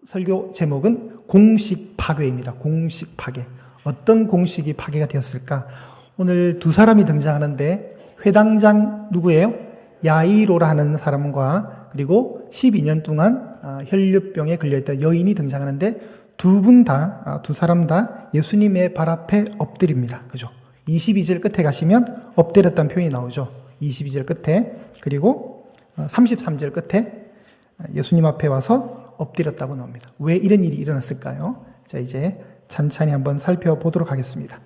설교 제목은 공식 파괴입니다. 공식 파괴. 어떤 공식이 파괴가 되었을까? 오늘 두 사람이 등장하는데 회당장 누구예요? 야이로라 하는 사람과 그리고 12년 동안 혈류병에 걸려있던 여인이 등장하는데 두 사람 다 예수님의 발 앞에 엎드립니다. 그죠? 22절 끝에 가시면 엎드렸다는 표현이 나오죠. 22절 끝에. 그리고 33절 끝에 예수님 앞에 와서 엎드렸다고 나옵니다. 왜 이런 일이 일어났을까요? 자, 이제 찬찬히 한번 살펴보도록 하겠습니다.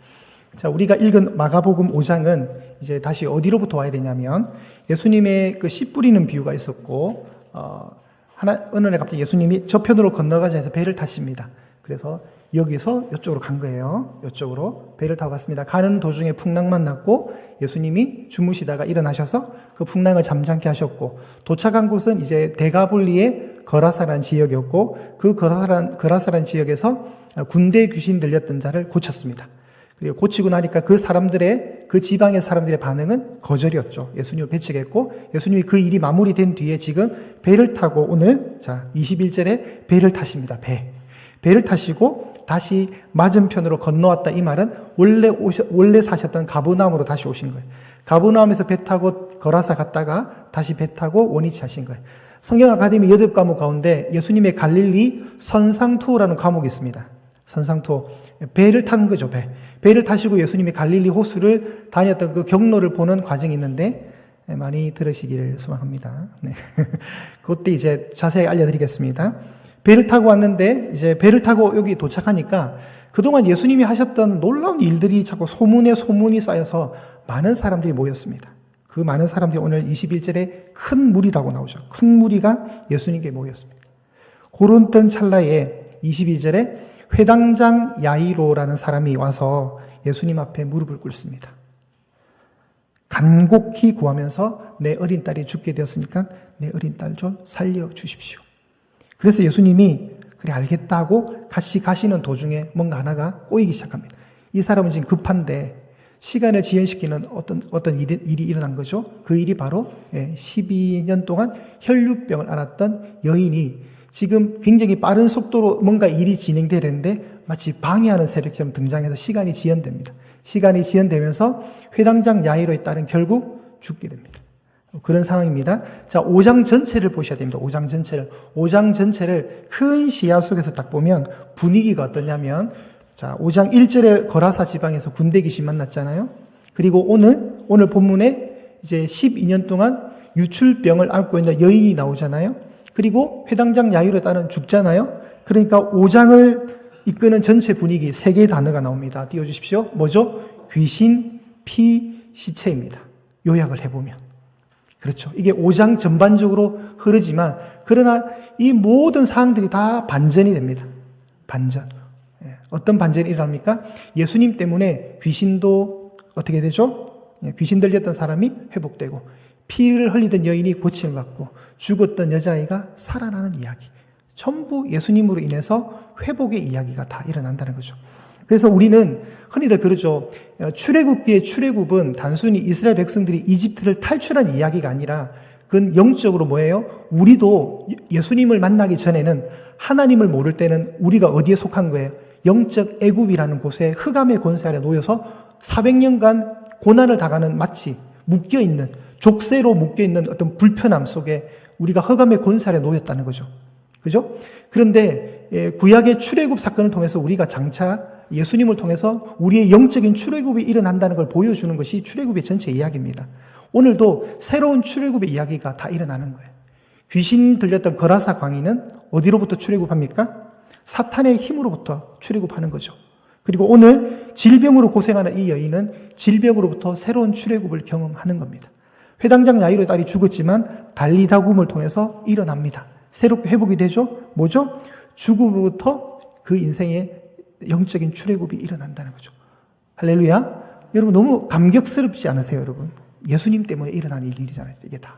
자, 우리가 읽은 마가복음 5장은 이제 다시 어디로부터 와야 되냐면 예수님의 그 씨 뿌리는 비유가 있었고, 어느 날 갑자기 예수님이 저편으로 건너가자 해서 배를 타십니다. 그래서 여기서 이쪽으로 간 거예요. 이쪽으로 배를 타고 갔습니다. 가는 도중에 풍랑만 났고 예수님이 주무시다가 일어나셔서 그 풍랑을 잠잠케 하셨고, 도착한 곳은 이제 데가볼리의 거라사라는 지역이었고, 그 거라사라는 지역에서 군대 귀신 들렸던 자를 고쳤습니다. 그리고 고치고 나니까 그 지방의 사람들의 반응은 거절이었죠. 예수님을 배척했고, 예수님이 그 일이 마무리된 뒤에 지금 배를 타고 오늘, 21절에 배를 타십니다. 배를 타시고 다시 맞은편으로 건너왔다. 이 말은 원래 사셨던 가버나움으로 다시 오신 거예요. 가버나움에서 배 타고 거라사 갔다가 다시 배 타고 원위치 하신 거예요. 성경 아카데미 8과목 가운데 예수님의 갈릴리 선상투어라는 과목이 있습니다. 선상투어. 배를 타는 거죠, 배를 타시고 예수님이 갈릴리 호수를 다녔던 그 경로를 보는 과정이 있는데 많이 들으시기를 소망합니다. 네. 그때 이제 자세히 알려드리겠습니다. 배를 타고 왔는데 이제 배를 타고 여기 도착하니까 그동안 예수님이 하셨던 놀라운 일들이 자꾸 소문에 소문이 쌓여서 많은 사람들이 모였습니다. 그 많은 사람들이 오늘 21절에 큰 무리라고 나오죠. 큰 무리가 예수님께 모였습니다. 그런 땐 찰나에 22절에 회당장 야이로라는 사람이 와서 예수님 앞에 무릎을 꿇습니다. 간곡히 구하면서 내 어린 딸이 죽게 되었으니까 내 어린 딸 좀 살려주십시오. 그래서 예수님이 그래 알겠다고 같이 가시는 도중에 뭔가 하나가 꼬이기 시작합니다. 이 사람은 지금 급한데 시간을 지연시키는 어떤 일이 일어난 거죠. 그 일이 바로 12년 동안 혈류병을 앓았던 여인이 지금 굉장히 빠른 속도로 뭔가 일이 진행돼야 되는데 마치 방해하는 세력처럼 등장해서 시간이 지연됩니다. 시간이 지연되면서 회당장 야이로의 딸은 결국 죽게 됩니다. 그런 상황입니다. 자, 5장 전체를 보셔야 됩니다. 5장 전체를 큰 시야 속에서 딱 보면 분위기가 어떠냐면, 자, 5장 1절에 거라사 지방에서 군대 귀신 만났잖아요. 그리고 오늘 본문에 이제 12년 동안 유출병을 앓고 있는 여인이 나오잖아요. 그리고 회당장 야이로에 따른 죽잖아요. 그러니까 5장을 이끄는 전체 분위기 3개의 단어가 나옵니다. 띄워주십시오. 뭐죠? 귀신, 피, 시체입니다. 요약을 해보면. 그렇죠. 이게 5장 전반적으로 흐르지만, 그러나 이 모든 사항들이 다 반전이 됩니다. 반전. 어떤 반전이 일어납니까? 예수님 때문에 귀신도 어떻게 되죠? 귀신 들렸던 사람이 회복되고, 피를 흘리던 여인이 고침을 받고, 죽었던 여자아이가 살아나는 이야기. 전부 예수님으로 인해서 회복의 이야기가 다 일어난다는 거죠. 그래서 우리는 흔히들 그러죠. 출애굽기의 출애굽은 단순히 이스라엘 백성들이 이집트를 탈출한 이야기가 아니라 그건 영적으로 뭐예요? 우리도 예수님을 만나기 전에는, 하나님을 모를 때는 우리가 어디에 속한 거예요? 영적 애굽이라는 곳에 흑암의 권세 아래 놓여서 400년간 고난을 당하는, 마치 묶여있는, 족쇄로 묶여있는 어떤 불편함 속에 우리가 흑암의 권세 아래 놓였다는 거죠. 그죠? 그런데 구약의 출애굽 사건을 통해서 우리가 장차 예수님을 통해서 우리의 영적인 출애굽이 일어난다는 걸 보여주는 것이 출애굽의 전체 이야기입니다. 오늘도 새로운 출애굽의 이야기가 다 일어나는 거예요. 귀신 들렸던 거라사 광인은 어디로부터 출애굽합니까? 사탄의 힘으로부터 출애굽하는 거죠. 그리고 오늘 질병으로 고생하는 이 여인은 질병으로부터 새로운 출애굽을 경험하는 겁니다. 회당장 야이로의 딸이 죽었지만 달리다굼을 통해서 일어납니다. 새롭게 회복이 되죠? 뭐죠? 죽음으로부터 그 인생의 영적인 출애굽이 일어난다는 거죠. 할렐루야. 여러분 너무 감격스럽지 않으세요, 여러분? 예수님 때문에 일어난 일이잖아요. 이게 다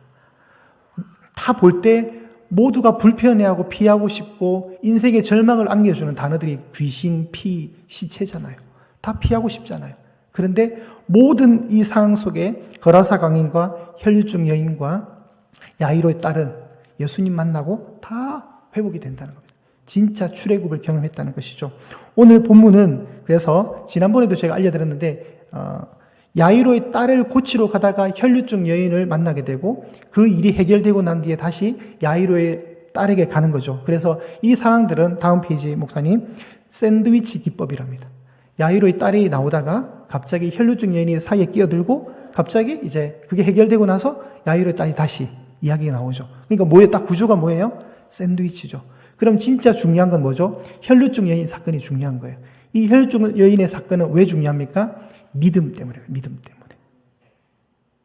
볼 때 모두가 불편해하고 피하고 싶고 인생의 절망을 안겨주는 단어들이 귀신, 피, 시체잖아요. 다 피하고 싶잖아요. 그런데 모든 이 상황 속에 거라사 광인과 혈류증 여인과 야이로의 딸은 예수님 만나고 다 회복이 된다는 겁니다. 진짜 출애굽을 경험했다는 것이죠. 오늘 본문은 그래서 지난번에도 제가 알려드렸는데 야이로의 딸을 고치러 가다가 혈류증 여인을 만나게 되고 그 일이 해결되고 난 뒤에 다시 야이로의 딸에게 가는 거죠. 그래서 이 상황들은 다음 페이지 목사님 샌드위치 기법이랍니다. 야이로의 딸이 나오다가 갑자기 혈류증 여인이 사이에 끼어들고 갑자기 이제 그게 해결되고 나서 야이로의 딸이 다시 이야기가 나오죠. 그러니까 뭐예요? 딱 구조가 뭐예요? 샌드위치죠. 그럼 진짜 중요한 건 뭐죠? 혈류증 여인 사건이 중요한 거예요. 이 혈류증 여인의 사건은 왜 중요합니까? 믿음 때문에, 믿음 때문에.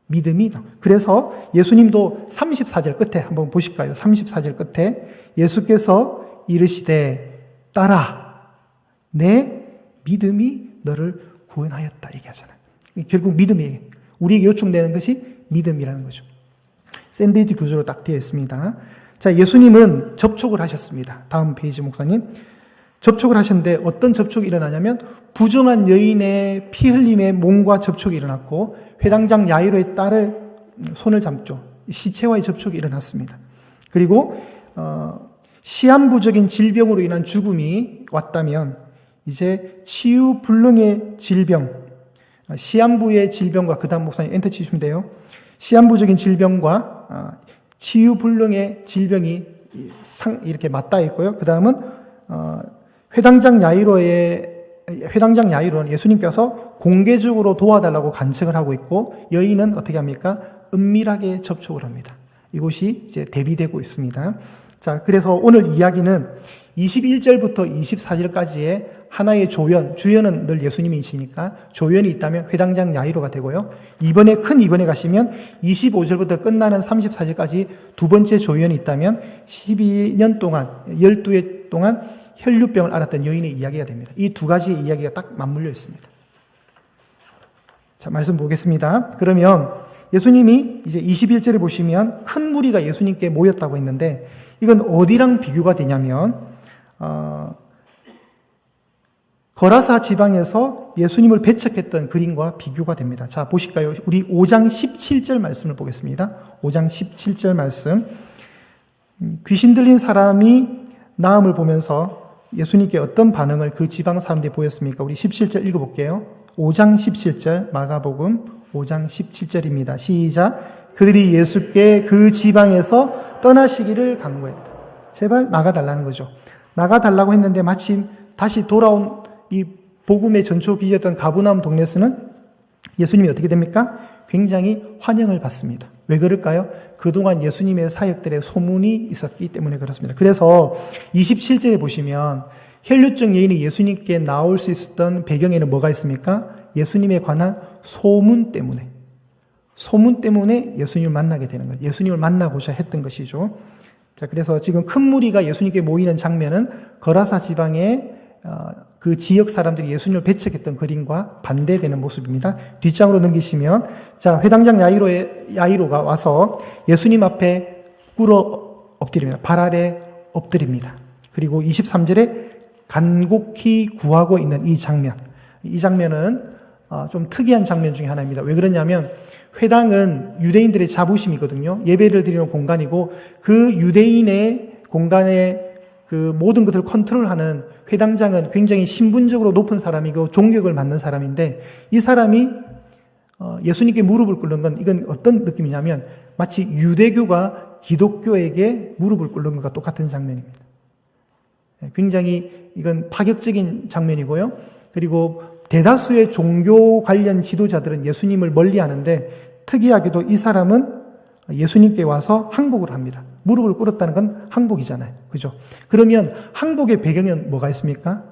믿음이. 그래서 예수님도 34절 끝에 한번 보실까요? 34절 끝에 예수께서 이르시되 딸아, 내 믿음이 너를 구원하였다 얘기하잖아요. 결국 믿음이 우리에게 요청되는 것이 믿음이라는 거죠. 샌드위치 구조로 딱 되어 있습니다. 자, 예수님은 접촉을 하셨습니다. 다음 페이지 목사님. 접촉을 하셨는데 어떤 접촉이 일어나냐면 부정한 여인의 피 흘림의 몸과 접촉이 일어났고 회당장 야이로의 딸을 손을 잡죠. 시체와의 접촉이 일어났습니다. 그리고 시한부적인 질병으로 인한 죽음이 왔다면 이제 치유불능의 질병, 시한부의 질병과 그 다음 목사님 엔터 치시면 돼요. 시한부적인 질병과 치유불능의 질병이 이렇게 맞닿아 있고요. 그 다음은 회당장 야이로는 예수님께서 공개적으로 도와달라고 간청을 하고 있고 여인은 어떻게 합니까? 은밀하게 접촉을 합니다. 이것이 이제 대비되고 있습니다. 자, 그래서 오늘 이야기는 21절부터 24절까지의 하나의 주연은 늘 예수님이시니까 조연이 있다면 회당장 야이로가 되고요. 큰 이번에 가시면 25절부터 끝나는 34절까지 두 번째 조연이 있다면 12년 동안, 12회 동안 혈류병을 앓았던 여인의 이야기가 됩니다. 이 두 가지의 이야기가 딱 맞물려 있습니다. 자, 말씀 보겠습니다. 그러면 예수님이 이제 21절에 보시면 큰 무리가 예수님께 모였다고 했는데 이건 어디랑 비교가 되냐면 거라사 지방에서 예수님을 배척했던 그림과 비교가 됩니다. 자, 보실까요? 우리 5장 17절 말씀을 보겠습니다. 5장 17절 말씀. 귀신 들린 사람이 나음을 보면서 예수님께 어떤 반응을 그 지방 사람들이 보였습니까? 우리 17절 읽어볼게요. 5장 17절 마가복음 5장 17절입니다. 시작. 그들이 예수께 그 지방에서 떠나시기를 간구했다. 제발 나가달라는 거죠. 나가달라고 했는데 마침 다시 돌아온 이 복음의 전초기였던 가버나움 동네에서는 예수님이 어떻게 됩니까? 굉장히 환영을 받습니다. 왜 그럴까요? 그동안 예수님의 사역들의 소문이 있었기 때문에 그렇습니다. 그래서 27절에 보시면 혈류증 여인이 예수님께 나올 수 있었던 배경에는 뭐가 있습니까? 예수님에 관한 소문 때문에 예수님을 만나게 되는 거예요. 예수님을 만나고자 했던 것이죠. 자, 그래서 지금 큰 무리가 예수님께 모이는 장면은 거라사 지방의 그 지역 사람들이 예수님을 배척했던 그림과 반대되는 모습입니다. 뒷장으로 넘기시면, 자, 회당장 야이로가 와서 예수님 앞에 꿇어 엎드립니다. 발 아래 엎드립니다. 그리고 23절에 간곡히 구하고 있는 이 장면. 이 장면은 좀 특이한 장면 중에 하나입니다. 왜 그러냐면, 회당은 유대인들의 자부심이거든요. 예배를 드리는 공간이고, 그 유대인의 공간에 그 모든 것을 컨트롤하는 회당장은 굉장히 신분적으로 높은 사람이고 존경을 받는 사람인데 이 사람이 예수님께 무릎을 꿇는 건 이건 어떤 느낌이냐면 마치 유대교가 기독교에게 무릎을 꿇는 것과 똑같은 장면입니다. 굉장히 이건 파격적인 장면이고요. 그리고 대다수의 종교 관련 지도자들은 예수님을 멀리하는데 특이하게도 이 사람은 예수님께 와서 항복을 합니다. 무릎을 꿇었다는 건 항복이잖아요. 그죠? 그러면 항복의 배경은 뭐가 있습니까?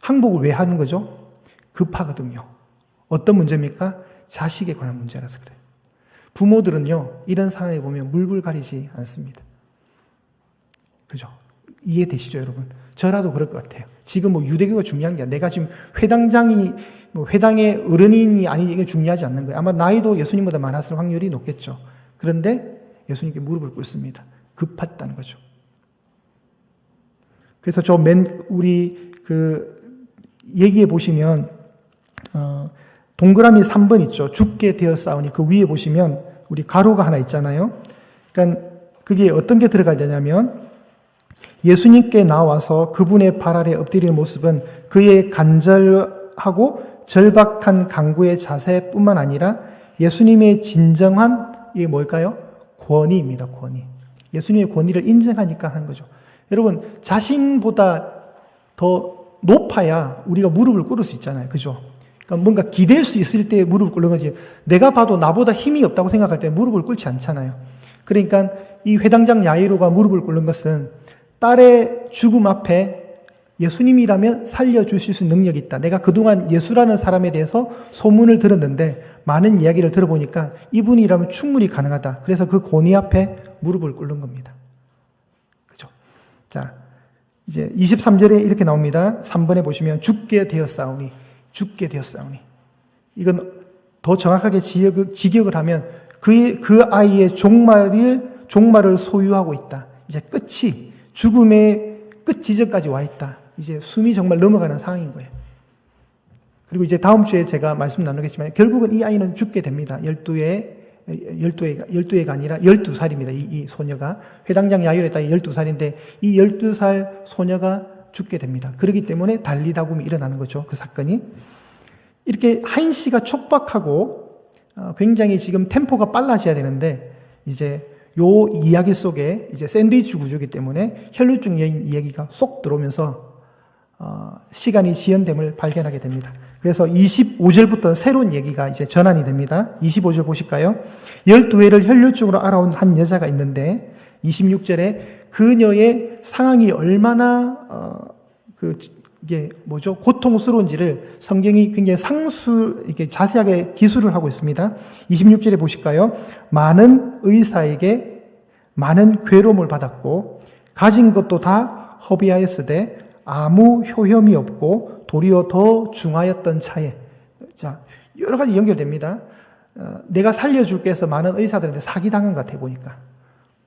항복을 왜 하는 거죠? 급하거든요. 어떤 문제입니까? 자식에 관한 문제라서 그래요. 부모들은요, 이런 상황에 보면 물불 가리지 않습니다. 그죠? 이해되시죠, 여러분? 저라도 그럴 것 같아요. 지금 뭐 유대교가 중요한 게 아니라 내가 지금 회당의 어른인이 아니 이게 중요하지 않는 거예요. 아마 나이도 예수님보다 많았을 확률이 높겠죠. 그런데 예수님께 무릎을 꿇습니다. 급했다는 거죠. 그래서 우리 얘기해 보시면, 동그라미 3번 있죠. 죽게 되었사오니 그 위에 보시면 우리 가로가 하나 있잖아요. 그러니까 그게 어떤 게 들어가야 되냐면, 예수님께 나와서 그분의 발 아래 엎드리는 모습은 그의 간절하고 절박한 간구의 자세뿐만 아니라 예수님의 진정한 이게 뭘까요? 권위입니다. 권위. 예수님의 권위를 인정하니까 하는 거죠. 여러분, 자신보다 더 높아야 우리가 무릎을 꿇을 수 있잖아요. 그죠? 그러니까 뭔가 기댈 수 있을 때 무릎을 꿇는 거지. 내가 봐도 나보다 힘이 없다고 생각할 때 무릎을 꿇지 않잖아요. 그러니까 이 회당장 야이로가 무릎을 꿇는 것은 딸의 죽음 앞에 예수님이라면 살려주실 수 있는 능력이 있다. 내가 그동안 예수라는 사람에 대해서 소문을 들었는데 많은 이야기를 들어보니까 이분이라면 충분히 가능하다. 그래서 그 권위 앞에 무릎을 꿇는 겁니다. 그죠? 자, 이제 23절에 이렇게 나옵니다. 3번에 보시면 죽게 되었사오니, 죽게 되었사오니. 이건 더 정확하게 직역을 하면 그 아이의 종말을 소유하고 있다. 이제 끝이 죽음의 끝 지점까지 와 있다. 이제 숨이 정말 넘어가는 상황인 거예요. 그리고 이제 다음 주에 제가 말씀 나누겠지만 결국은 이 아이는 죽게 됩니다. 12회가 아니라 12살입니다. 이 소녀가. 회당장 야이로의 딸이 12살인데 이 12살 소녀가 죽게 됩니다. 그렇기 때문에 달리다굼이 일어나는 거죠. 그 사건이. 이렇게 한시가 촉박하고 굉장히 지금 템포가 빨라져야 되는데 이제 요 이야기 속에 이제 샌드위치 구조이기 때문에 혈루증 여인 이야기가 쏙 들어오면서 시간이 지연됨을 발견하게 됩니다. 그래서 25절부터 새로운 얘기가 이제 전환이 됩니다. 25절 보실까요? 12회를 혈루증으로 알아온 한 여자가 있는데 26절에 그녀의 상황이 얼마나 이게 뭐죠? 고통스러운지를 성경이 굉장히 이렇게 자세하게 기술을 하고 있습니다. 26절에 보실까요? 많은 의사에게 많은 괴로움을 받았고 가진 것도 다 허비하였으되 아무 효험이 없고 도리어 더 중하였던 차에. 자, 여러 가지 연결됩니다. 내가 살려줄게 해서 많은 의사들한테 사기당한 것 같아요, 보니까.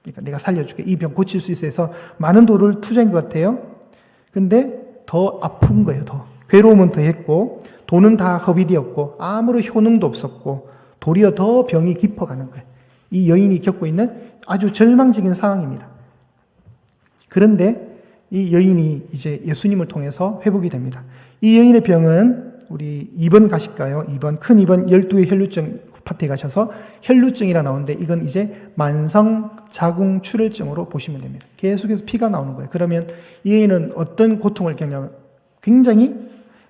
그러니까 내가 살려줄게. 이 병 고칠 수 있어 해서 많은 돈을 투자한 것 같아요. 근데 더 아픈 거예요, 더. 괴로움은 더 했고, 돈은 다 허비되었고, 아무런 효능도 없었고, 도리어 더 병이 깊어가는 거예요. 이 여인이 겪고 있는 아주 절망적인 상황입니다. 그런데 이 여인이 이제 예수님을 통해서 회복이 됩니다. 이 여인의 병은 우리 2번 가실까요? 2번, 큰 2번 12의 혈루증 파트에 가셔서 혈루증이라 나오는데 이건 이제 만성 자궁 출혈증으로 보시면 됩니다. 계속해서 피가 나오는 거예요. 그러면 이 여인은 어떤 고통을 겪냐면 굉장히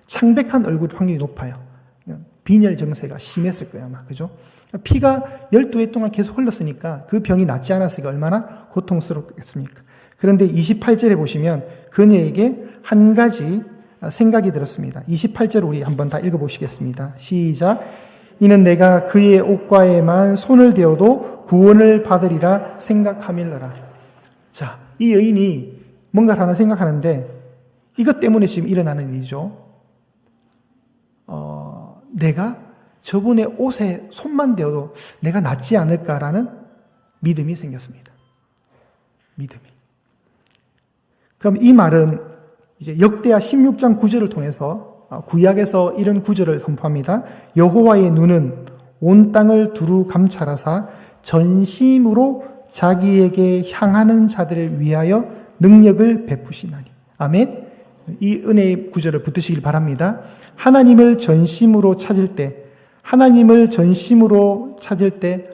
창백한 얼굴 확률이 높아요. 빈혈 증세가 심했을 거예요, 아마. 그죠? 피가 12회 동안 계속 흘렀으니까 그 병이 낫지 않았으니까 얼마나 고통스럽겠습니까? 그런데 28절에 보시면 그녀에게 한 가지 생각이 들었습니다. 28절 우리 한번 다 읽어보시겠습니다. 시작. 이는 내가 그의 옷과에만 손을 대어도 구원을 받으리라 생각하밀러라. 자, 이 여인이 뭔가를 하나 생각하는데 이것 때문에 지금 일어나는 일이죠. 내가 저분의 옷에 손만 대어도 내가 낫지 않을까라는 믿음이 생겼습니다. 믿음이. 그럼 이 말은 이제 역대하 16장 9절을 통해서 구약에서 이런 구절을 선포합니다. 여호와의 눈은 온 땅을 두루 감찰하사 전심으로 자기에게 향하는 자들을 위하여 능력을 베푸시나니. 아멘. 이 은혜의 구절을 붙드시길 바랍니다. 하나님을 전심으로 찾을 때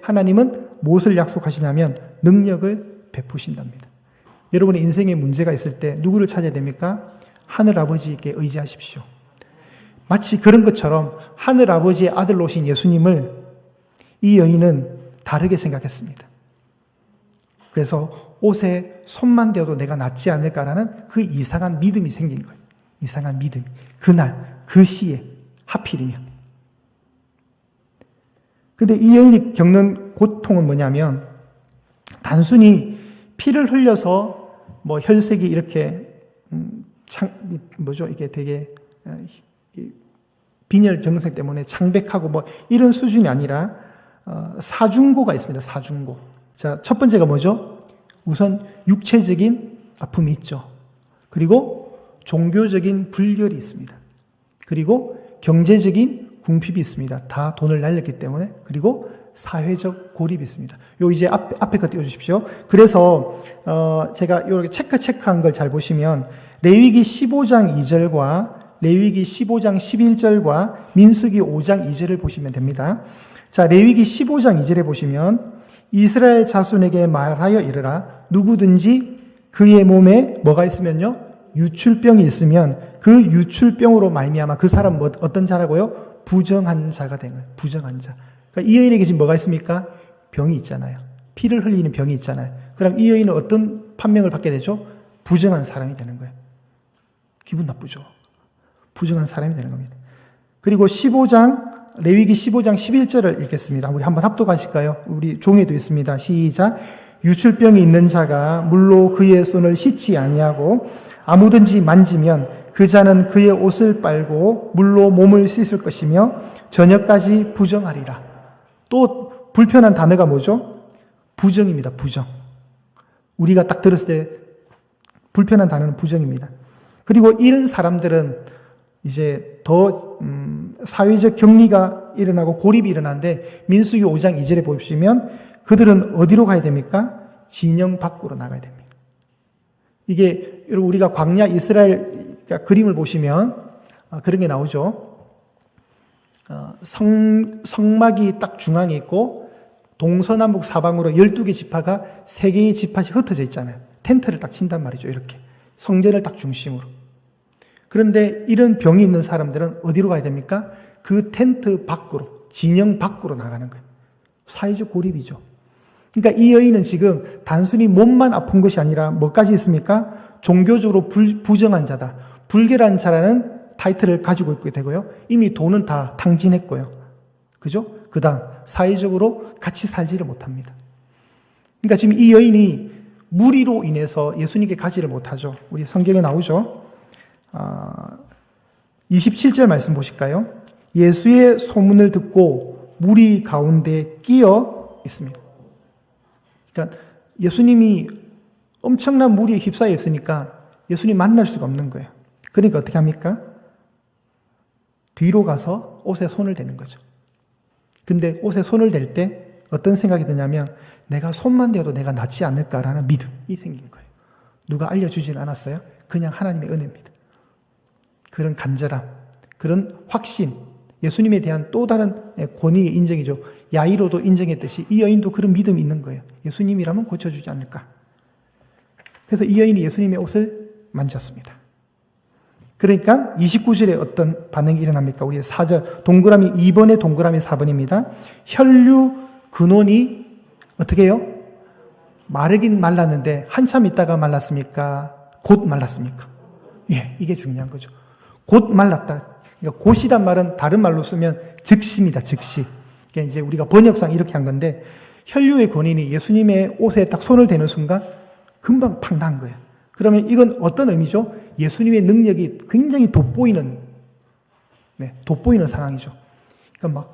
하나님은 무엇을 약속하시냐면 능력을 베푸신답니다. 여러분의 인생에 문제가 있을 때 누구를 찾아야 됩니까? 하늘 아버지께 의지하십시오. 마치 그런 것처럼 하늘 아버지의 아들로 오신 예수님을 이 여인은 다르게 생각했습니다. 그래서 옷에 손만 대어도 내가 낫지 않을까라는 그 이상한 믿음이 생긴 거예요. 이상한 믿음이. 그날, 그 시에 하필이면. 근데 이 여인이 겪는 고통은 뭐냐면 단순히 피를 흘려서 뭐 혈색이 이렇게 이게 되게 빈혈 증세 때문에 창백하고 뭐 이런 수준이 아니라 사중고가 있습니다. 사중고. 자, 첫 번째가 뭐죠? 우선 육체적인 아픔이 있죠. 그리고 종교적인 불결이 있습니다. 그리고 경제적인 궁핍이 있습니다. 다 돈을 날렸기 때문에. 그리고 사회적 고립이 있습니다. 요 이제 앞에 거 띄워주십시오. 그래서 제가 요렇게 체크한 걸 잘 보시면 레위기 15장 2절과 레위기 15장 11절과 민수기 5장 2절을 보시면 됩니다. 자, 레위기 15장 2절에 보시면 이스라엘 자손에게 말하여 이르라. 누구든지 그의 몸에 뭐가 있으면요? 유출병이 있으면 그 유출병으로 말미암아 그 사람 어떤 자라고요? 부정한 자가 된 거예요. 부정한 자. 그러니까 이 여인에게 지금 뭐가 있습니까? 병이 있잖아요. 피를 흘리는 병이 있잖아요. 그럼 이 여인은 어떤 판명을 받게 되죠? 부정한 사람이 되는 거예요. 기분 나쁘죠? 부정한 사람이 되는 겁니다. 그리고 레위기 15장 11절을 읽겠습니다. 우리 한번 합독하실까요? 우리 종이에도 있습니다. 시작. 유출병이 있는 자가 물로 그의 손을 씻지 아니하고 아무든지 만지면 그 자는 그의 옷을 빨고 물로 몸을 씻을 것이며 저녁까지 부정하리라. 또 불편한 단어가 뭐죠? 부정입니다. 부정. 우리가 딱 들었을 때 불편한 단어는 부정입니다. 그리고 이런 사람들은 이제 더 사회적 격리가 일어나고 고립이 일어나는데 민수기 5장 2절에 보시면 그들은 어디로 가야 됩니까? 진영 밖으로 나가야 됩니다. 이게 우리가 광야 이스라엘 그림을 보시면 그런 게 나오죠. 성막이 딱 중앙에 있고 동서남북 사방으로 12개 지파가 3개의 지파씩 흩어져 있잖아요. 텐트를 딱 친단 말이죠. 이렇게 성전을 딱 중심으로. 그런데 이런 병이 있는 사람들은 어디로 가야 됩니까? 그 텐트 밖으로, 진영 밖으로 나가는 거예요. 사회적 고립이죠. 그러니까 이 여인은 지금 단순히 몸만 아픈 것이 아니라 뭐까지 있습니까? 종교적으로 부정한 자다. 불결한 자라는 타이틀을 가지고 있게 되고요. 이미 돈은 다 탕진했고요. 그죠? 그 다음, 사회적으로 같이 살지를 못합니다. 그러니까 지금 이 여인이 무리로 인해서 예수님께 가지를 못하죠. 우리 성경에 나오죠. 27절 말씀 보실까요? 예수의 소문을 듣고 무리 가운데 끼어 있습니다. 그러니까 예수님이 엄청난 무리에 휩싸여 있으니까 예수님 만날 수가 없는 거예요. 그러니까 어떻게 합니까? 뒤로 가서 옷에 손을 대는 거죠. 근데 옷에 손을 댈 때 어떤 생각이 드냐면 내가 손만 대도 내가 낫지 않을까라는 믿음이 생긴 거예요. 누가 알려주진 않았어요. 그냥 하나님의 은혜입니다. 그런 간절함, 그런 확신, 예수님에 대한 또 다른 권위의 인정이죠. 야이로도 인정했듯이 이 여인도 그런 믿음이 있는 거예요. 예수님이라면 고쳐주지 않을까. 그래서 이 여인이 예수님의 옷을 만졌습니다. 그러니까 29절에 어떤 반응이 일어납니까? 우리 4절, 동그라미 2번에 동그라미 4번입니다. 혈류 근원이 어떻게 해요? 마르긴 말랐는데 한참 있다가 말랐습니까? 곧 말랐습니까? 예, 이게 중요한 거죠. 곧 말랐다. 그러니까 곧이란 말은 다른 말로 쓰면 즉시입니다. 즉시. 그러니까 이제 우리가 번역상 이렇게 한 건데 혈류의 근원이 예수님의 옷에 딱 손을 대는 순간 금방 팍 난 거예요. 그러면 이건 어떤 의미죠? 예수님의 능력이 굉장히 돋보이는 상황이죠. 그러니까 막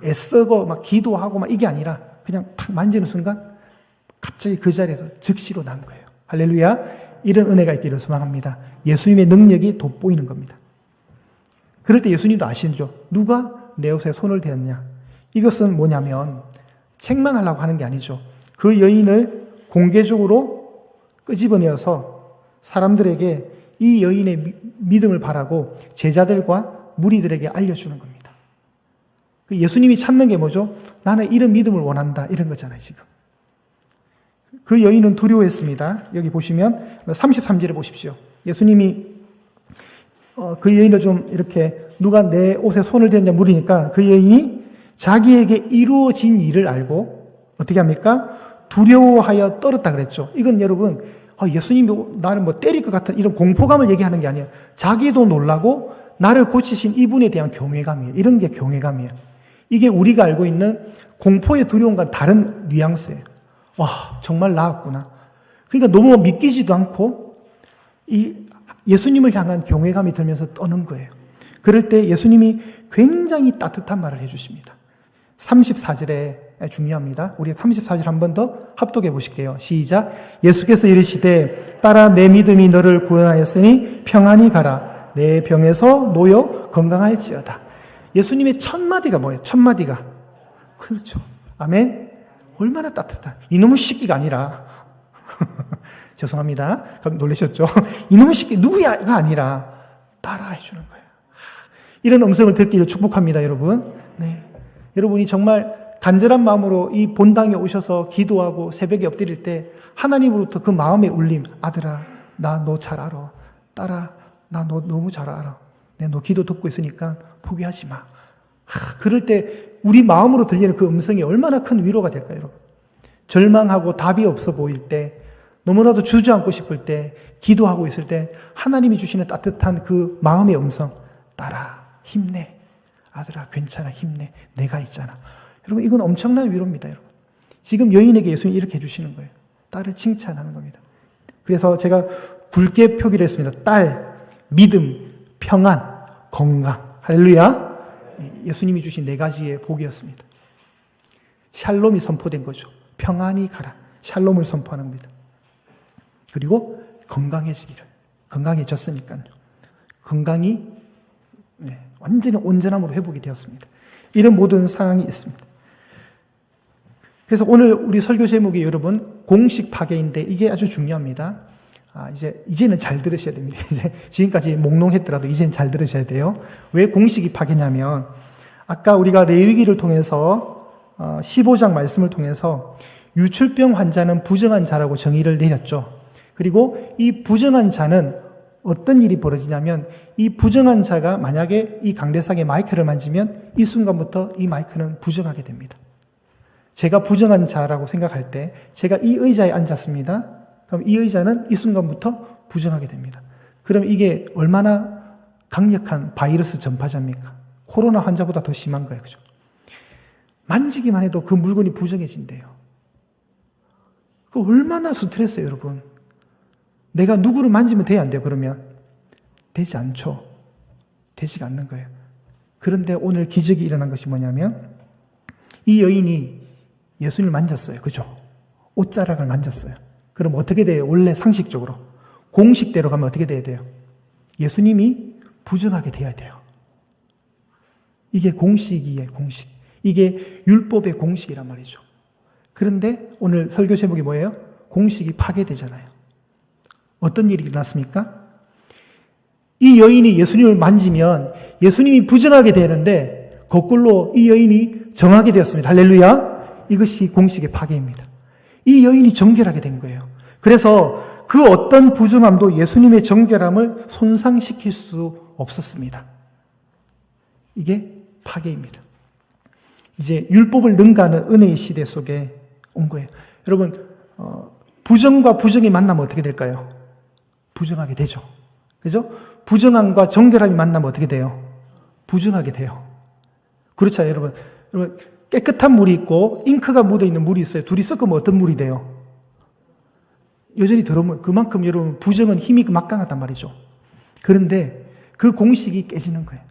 애쓰고 막 기도하고 막 이게 아니라 그냥 탁 만지는 순간 갑자기 그 자리에서 즉시로 난 거예요. 할렐루야. 이런 은혜가 있기를 소망합니다. 예수님의 능력이 돋보이는 겁니다. 그럴 때 예수님도 아시죠? 누가 내 옷에 손을 대었냐? 이것은 뭐냐면 책망하려고 하는 게 아니죠. 그 여인을 공개적으로 끄집어내어서 사람들에게 이 여인의 믿음을 바라고 제자들과 무리들에게 알려주는 겁니다. 예수님이 찾는 게 뭐죠? 나는 이런 믿음을 원한다. 이런 거잖아요, 지금. 그 여인은 두려워했습니다. 여기 보시면 33절에 보십시오. 예수님이 그 여인을 좀 이렇게 누가 내 옷에 손을 대느냐 물으니까 그 여인이 자기에게 이루어진 일을 알고 어떻게 합니까? 두려워하여 떨었다 그랬죠. 이건 여러분 예수님이 나를 뭐 때릴 것 같은 이런 공포감을 얘기하는 게 아니에요. 자기도 놀라고 나를 고치신 이분에 대한 경외감이에요. 이런 게 경외감이에요. 이게 우리가 알고 있는 공포의 두려움과 다른 뉘앙스예요. 와, 정말 나았구나. 그러니까 너무 믿기지도 않고 이 예수님을 향한 경외감이 들면서 떠는 거예요. 그럴 때 예수님이 굉장히 따뜻한 말을 해주십니다. 34절에 중요합니다. 우리 34절 한 번 더 합독해 보실게요. 시작. 예수께서 이르시되 따라 내 믿음이 너를 구원하였으니 평안히 가라. 내 병에서 놓여 건강할지어다. 예수님의 첫 마디가 뭐예요? 첫 마디가 그렇죠. 아멘. 얼마나 따뜻한. 이놈의 시끼가 아니라 죄송합니다. 놀라셨죠? 이놈의 시끼 누구야가 아니라 따라해 주는 거예요. 이런 음성을 듣기를 축복합니다, 여러분. 네. 여러분이 정말 간절한 마음으로 이 본당에 오셔서 기도하고 새벽에 엎드릴 때 하나님으로부터 그 마음의 울림, 아들아, 나 너 잘 알아. 딸아, 나 너 너무 잘 알아. 내가 너 기도 듣고 있으니까 포기하지 마. 그럴 때 우리 마음으로 들리는 그 음성이 얼마나 큰 위로가 될까요, 여러분? 절망하고 답이 없어 보일 때, 너무나도 주저앉고 싶을 때, 기도하고 있을 때 하나님이 주시는 따뜻한 그 마음의 음성, 딸아, 힘내. 아들아, 괜찮아, 힘내. 내가 있잖아. 여러분, 이건 엄청난 위로입니다, 여러분. 지금 여인에게 예수님이 이렇게 해주시는 거예요. 딸을 칭찬하는 겁니다. 그래서 제가 굵게 표기를 했습니다. 딸, 믿음, 평안, 건강. 할렐루야. 예수님이 주신 4가지의 복이었습니다. 샬롬이 선포된 거죠. 평안이 가라. 샬롬을 선포하는 겁니다. 그리고 건강해지기를. 건강해졌으니까요. 건강이 완전히 온전함으로 회복이 되었습니다. 이런 모든 상황이 있습니다. 그래서 오늘 우리 설교 제목이 여러분 공식 파괴인데 이게 아주 중요합니다. 이제는 잘 들으셔야 됩니다. 지금까지 몽롱했더라도 이제는 잘 들으셔야 돼요. 왜 공식이 파괴냐면 아까 우리가 레위기를 통해서 15장 말씀을 통해서 유출병 환자는 부정한 자라고 정의를 내렸죠. 그리고 이 부정한 자는 어떤 일이 벌어지냐면 이 부정한 자가 만약에 이 강대상의 마이크를 만지면 이 순간부터 이 마이크는 부정하게 됩니다. 제가 부정한 자라고 생각할 때 제가 이 의자에 앉았습니다. 그럼 이 의자는 이 순간부터 부정하게 됩니다. 그럼 이게 얼마나 강력한 바이러스 전파자입니까? 코로나 환자보다 더 심한 거예요. 그죠? 만지기만 해도 그 물건이 부정해진대요. 그 얼마나 스트레스예요, 여러분. 내가 누구를 만지면 돼야 안 돼요, 그러면? 되지 않죠. 되지가 않는 거예요. 그런데 오늘 기적이 일어난 것이 뭐냐면 이 여인이 예수님을 만졌어요. 그죠? 옷자락을 만졌어요. 그럼 어떻게 돼요? 원래 상식적으로. 공식대로 가면 어떻게 돼야 돼요? 예수님이 부정하게 돼야 돼요. 이게 공식이에요, 공식. 이게 율법의 공식이란 말이죠. 그런데 오늘 설교 제목이 뭐예요? 공식이 파괴되잖아요. 어떤 일이 일어났습니까? 이 여인이 예수님을 만지면 예수님이 부정하게 되는데 거꾸로 이 여인이 정하게 되었습니다. 할렐루야. 이것이 공식의 파괴입니다. 이 여인이 정결하게 된 거예요. 그래서 그 어떤 부정함도 예수님의 정결함을 손상시킬 수 없었습니다. 이게 파괴입니다. 이제 율법을 능가하는 은혜의 시대 속에 온 거예요. 여러분, 부정과 부정이 만나면 어떻게 될까요? 부정하게 되죠. 그죠? 부정함과 정결함이 만나면 어떻게 돼요? 부정하게 돼요. 그렇죠, 여러분. 여러분, 깨끗한 물이 있고 잉크가 묻어있는 물이 있어요. 둘이 섞으면 어떤 물이 돼요? 여전히 더러운 물. 그만큼 여러분 부정은 힘이 막강하단 말이죠. 그런데 그 공식이 깨지는 거예요.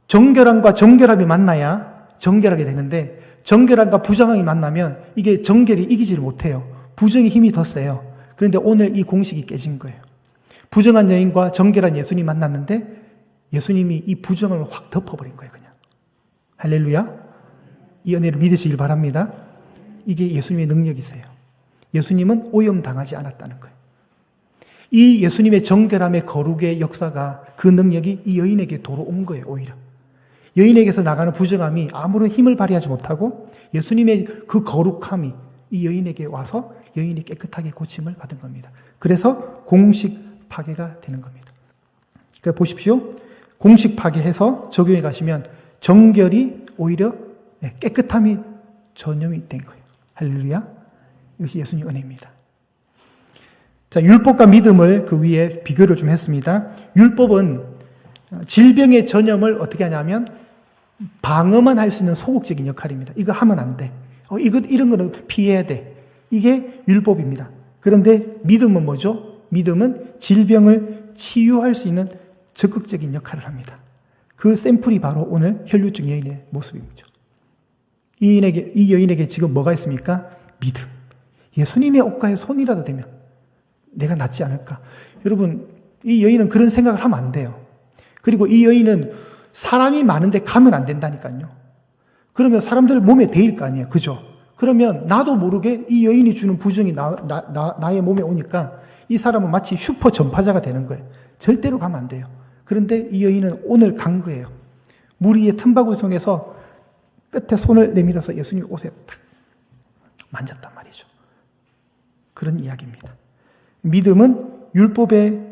정결함과 정결함이 만나야 정결하게 되는데 정결함과 부정함이 만나면 이게 정결이 이기지를 못해요. 부정이 힘이 더 세요. 그런데 오늘 이 공식이 깨진 거예요. 부정한 여인과 정결한 예수님이 만났는데 예수님이 이 부정을 확 덮어버린 거예요. 그냥. 할렐루야. 이 은혜를 믿으시길 바랍니다. 이게 예수님의 능력이세요. 예수님은 오염당하지 않았다는 거예요. 이 예수님의 정결함의 거룩의 역사가 그 능력이 이 여인에게 도로 온 거예요. 오히려. 여인에게서 나가는 부정함이 아무런 힘을 발휘하지 못하고 예수님의 그 거룩함이 이 여인에게 와서 여인이 깨끗하게 고침을 받은 겁니다. 그래서 공식 파괴가 되는 겁니다. 그러니까 보십시오. 공식 파괴해서 적용해 가시면 정결이 오히려 깨끗함이 전염이 된 거예요. 할렐루야. 이것이 예수님의 은혜입니다. 자, 율법과 믿음을 그 위에 비교를 좀 했습니다. 율법은 질병의 전염을 어떻게 하냐면 방어만 할 수 있는 소극적인 역할입니다. 이거 하면 안 돼. 이런 거는 피해야 돼. 이게 율법입니다. 그런데 믿음은 뭐죠? 믿음은 질병을 치유할 수 있는 적극적인 역할을 합니다. 그 샘플이 바로 오늘 혈류증 여인의 모습입니다. 이 여인에게 지금 뭐가 있습니까? 믿음. 예수님의 옷가에 손이라도 대면 내가 낫지 않을까? 여러분, 이 여인은 그런 생각을 하면 안 돼요. 그리고 이 여인은 사람이 많은데 가면 안 된다니까요. 그러면 사람들 몸에 배일 거 아니에요. 그죠? 그러면 나도 모르게 이 여인이 주는 부정이 나의 몸에 오니까 이 사람은 마치 슈퍼 전파자가 되는 거예요. 절대로 가면 안 돼요. 그런데 이 여인은 오늘 간 거예요. 물 위에 틈바구니 속에서 끝에 손을 내밀어서 예수님 옷에 탁 만졌단 말이죠. 그런 이야기입니다. 믿음은 율법의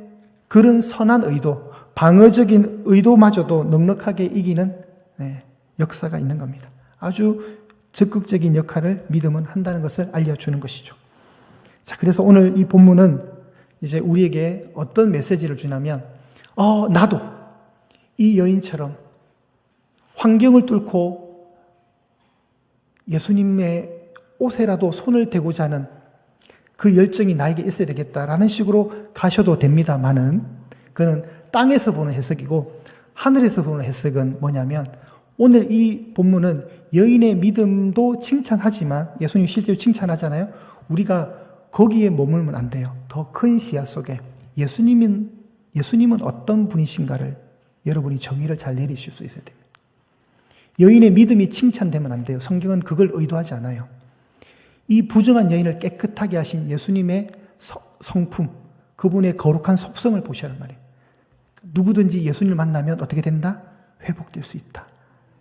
그런 선한 의도, 방어적인 의도마저도 넉넉하게 이기는 역사가 있는 겁니다. 아주 적극적인 역할을 믿음은 한다는 것을 알려주는 것이죠. 자, 그래서 오늘 이 본문은 이제 우리에게 어떤 메시지를 주냐면, 나도 이 여인처럼 환경을 뚫고 예수님의 옷에라도 손을 대고자 하는 그 열정이 나에게 있어야 되겠다라는 식으로 가셔도 됩니다만은, 그는 땅에서 보는 해석이고 하늘에서 보는 해석은 뭐냐면, 오늘 이 본문은 여인의 믿음도 칭찬하지만, 예수님 실제로 칭찬하잖아요. 우리가 거기에 머물면 안 돼요. 더 큰 시야 속에 예수님은 어떤 분이신가를 여러분이 정의를 잘 내리실 수 있어야 됩니다. 여인의 믿음이 칭찬되면 안 돼요. 성경은 그걸 의도하지 않아요. 이 부정한 여인을 깨끗하게 하신 예수님의 성품, 그분의 거룩한 속성을 보시란 말이에요. 누구든지 예수님을 만나면 어떻게 된다? 회복될 수 있다.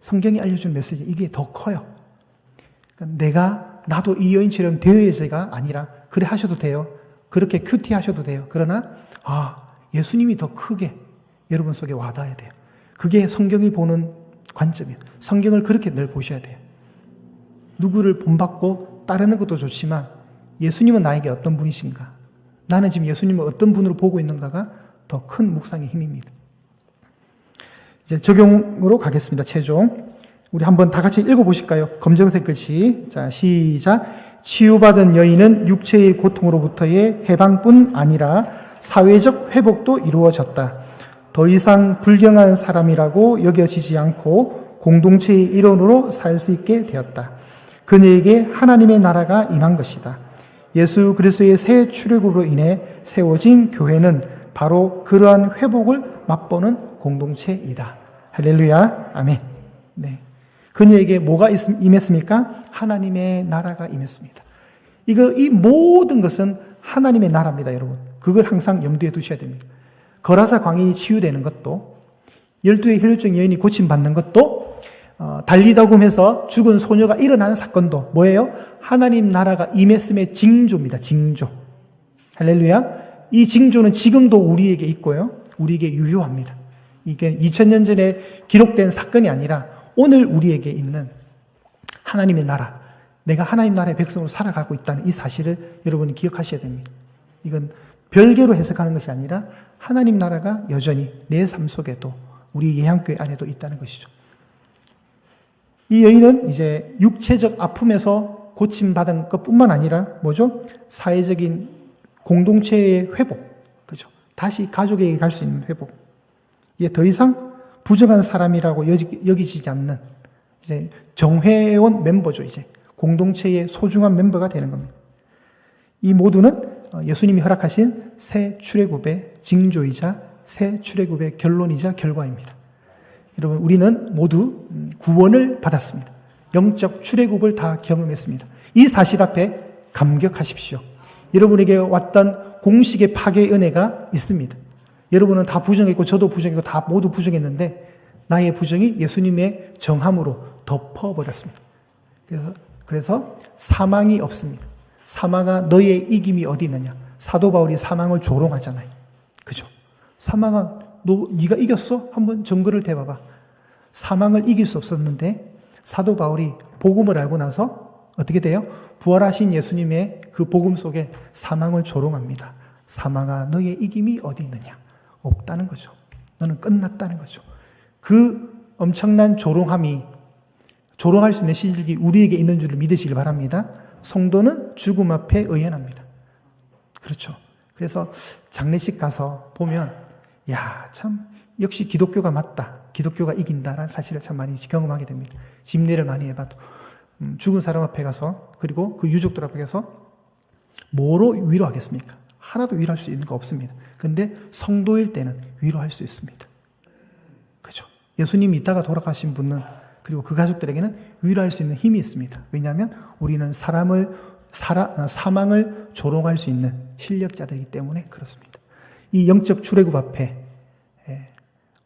성경이 알려준 메시지, 이게 더 커요. 그러니까 나도 이 여인처럼 되어야지가 아니라, 그래 하셔도 돼요. 그렇게 큐티 하셔도 돼요. 그러나 예수님이 더 크게 여러분 속에 와닿아야 돼요. 그게 성경이 보는 관점이에요. 성경을 그렇게 늘 보셔야 돼요. 누구를 본받고 따르는 것도 좋지만 예수님은 나에게 어떤 분이신가, 나는 지금 예수님을 어떤 분으로 보고 있는가가 더 큰 묵상의 힘입니다. 이제 적용으로 가겠습니다. 최종 우리 한번 다 같이 읽어보실까요? 검정색 글씨. 자, 시작. 치유받은 여인은 육체의 고통으로부터의 해방뿐 아니라 사회적 회복도 이루어졌다. 더 이상 불경한 사람이라고 여겨지지 않고 공동체의 일원으로 살 수 있게 되었다. 그녀에게 하나님의 나라가 임한 것이다. 예수 그리스도의 새 출애굽으로 인해 세워진 교회는 바로 그러한 회복을 맛보는 공동체이다. 할렐루야, 아멘. 네. 그녀에게 뭐가 임했습니까? 하나님의 나라가 임했습니다. 이 모든 것은 하나님의 나라입니다, 여러분. 그걸 항상 염두에 두셔야 됩니다. 거라사 광인이 치유되는 것도, 12의 혈루증 여인이 고침받는 것도, 달리다굼에서 죽은 소녀가 일어나는 사건도 뭐예요? 하나님 나라가 임했음의 징조입니다. 징조. 할렐루야. 이 징조는 지금도 우리에게 있고요. 우리에게 유효합니다. 이게 2000년 전에 기록된 사건이 아니라 오늘 우리에게 있는 하나님의 나라, 내가 하나님 나라의 백성으로 살아가고 있다는 이 사실을 여러분이 기억하셔야 됩니다. 이건 별개로 해석하는 것이 아니라 하나님 나라가 여전히 내 삶 속에도, 우리 예향교회 안에도 있다는 것이죠. 이 여인은 이제 육체적 아픔에서 고침받은 것뿐만 아니라 뭐죠? 사회적인 공동체의 회복, 그죠? 다시 가족에게 갈 수 있는 회복. 이게 더 이상 부정한 사람이라고 여기지지 않는 이제 정회원 멤버죠. 이제 공동체의 소중한 멤버가 되는 겁니다. 이 모두는 예수님이 허락하신 새 출애굽의 징조이자 새 출애굽의 결론이자 결과입니다. 여러분, 우리는 모두 구원을 받았습니다. 영적 출애굽을 다 경험했습니다. 이 사실 앞에 감격하십시오. 여러분에게 왔던 공식의 파괴의 은혜가 있습니다. 여러분은 다 부정했고 저도 부정했고 다 모두 부정했는데 나의 부정이 예수님의 정함으로 덮어버렸습니다. 그래서 사망이 없습니다. 사망아 너의 이김이 어디 있느냐. 사도 바울이 사망을 조롱하잖아요. 그죠? 사망아 네가 이겼어? 한번 증거를 대봐봐. 사망을 이길 수 없었는데 사도 바울이 복음을 알고 나서 어떻게 돼요? 부활하신 예수님의 그 복음 속에 사망을 조롱합니다. 사망아 너의 이김이 어디 있느냐. 없다는 거죠. 너는 끝났다는 거죠. 그 엄청난 조롱함이, 조롱할 수 있는 실력이 우리에게 있는 줄을 믿으시길 바랍니다. 성도는 죽음 앞에 의연합니다. 그렇죠. 그래서 장례식 가서 보면 참 역시 기독교가 맞다. 기독교가 이긴다라는 사실을 참 많이 경험하게 됩니다. 집례를 많이 해봐도 죽은 사람 앞에 가서, 그리고 그 유족들 앞에 가서 뭐로 위로하겠습니까? 하나도 위로할 수 있는 거 없습니다. 근데 성도일 때는 위로할 수 있습니다. 그죠? 예수님이 이따가 돌아가신 분은 그리고 그 가족들에게는 위로할 수 있는 힘이 있습니다. 왜냐하면 우리는 사망을 조롱할 수 있는 실력자들이기 때문에 그렇습니다. 이 영적 출애굽 앞에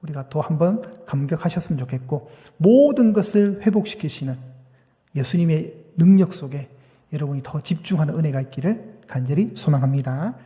우리가 또 한번 감격하셨으면 좋겠고, 모든 것을 회복시키시는 예수님의 능력 속에 여러분이 더 집중하는 은혜가 있기를 간절히 소망합니다.